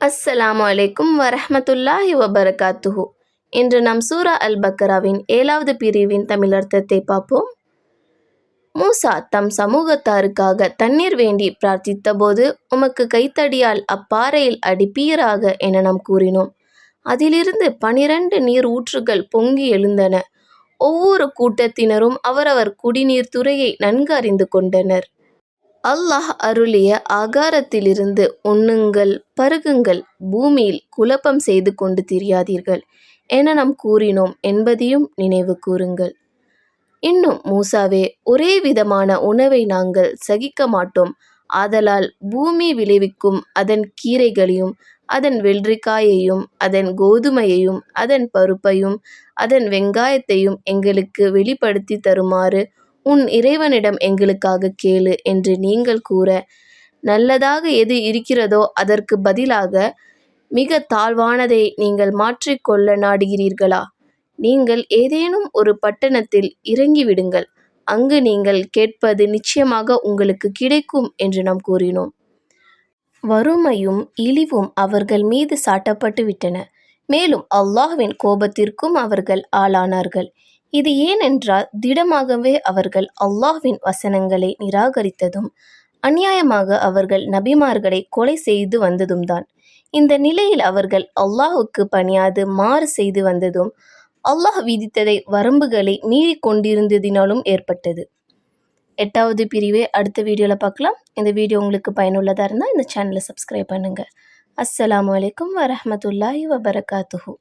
அஸ்ஸலாமு அலைக்கும் வரஹ்மத்துல்லாஹி வபரகாத்துஹு. இன்று நாம் சூரா அல் பக்கராவின் 7வது பிரிவின் தமிழர்த்தத்தை பார்ப்போம். மூசா தம் சமூகத்தாருக்காக தண்ணீர் வேண்டி பிரார்த்தித்தபோது, உமக்கு கைத்தடியால் அப்பாறையில் அடிப்பீராக என நாம் கூறினோம். அதிலிருந்து 12 நீர் ஊற்றுகள் பொங்கி எழுந்தன. ஒவ்வொரு கூட்டத்தினரும் அவரவர் குடிநீர் துறையை நன்கு அறிந்து கொண்டனர். அல்லாஹ் அருளிய ஆகாரத்திலிருந்து உண்ணுங்கள், பருகுங்கள், பூமியில் குழப்பம் செய்து கொண்டு திரியாதீர்கள் என நாம் கூறினோம் என்பதையும் நினைவு கூறுங்கள். இன்னும் மூசாவே, ஒரே விதமான உணவை நாங்கள் சகிக்க மாட்டோம். ஆதலால் பூமி விளைவிக்கும் அதன் கீரைகளையும், அதன் வெள்ளரிக்காயையும், அதன் கோதுமையையும், அதன் பருப்பையும், அதன் வெங்காயத்தையும் எங்களுக்கு வெளிப்படுத்தி தருமாறு உன் இறைவனிடம் எங்களுக்காக கேளு என்று நீங்கள் கூற, நல்லதாக எது இருக்கிறதோ அதற்கு பதிலாக மிக தாழ்வானதை நீங்கள் மாற்றிக்கொள்ள நாடுகிறீர்களா? நீங்கள் ஏதேனும் ஒரு பட்டணத்தில் இறங்கிவிடுங்கள், அங்கு நீங்கள் கேட்பது நிச்சயமாக உங்களுக்கு கிடைக்கும் என்று நாம் கூறினோம். வறுமையும் இழிவும் அவர்கள் மீது சாட்டப்பட்டு விட்டன. மேலும் அல்லாஹ்வின் கோபத்திற்கும் அவர்கள் ஆளானார்கள். இது ஏனென்றால் திடமாகவே அவர்கள் அல்லாஹ்வின் வசனங்களை நிராகரித்ததும், அநியாயமாக அவர்கள் நபிமார்களை கொலை செய்து வந்ததும்தான். இந்த நிலையில் அவர்கள் அல்லாஹ்வுக்கு பணியாது மாறு செய்து வந்ததும், அல்லாஹ் விதித்ததை வரம்புகளை மீறி கொண்டிருந்ததினாலும் ஏற்பட்டது. 8வது பிரிவை அடுத்த வீடியோவில் பார்க்கலாம். இந்த வீடியோ உங்களுக்கு பயனுள்ளதாக இருந்தால் இந்த சேனலை சப்ஸ்கிரைப் பண்ணுங்கள். அஸ்ஸலாமு அலைக்கும் வரஹ்மத்துல்லாஹி வபரகாத்துஹு.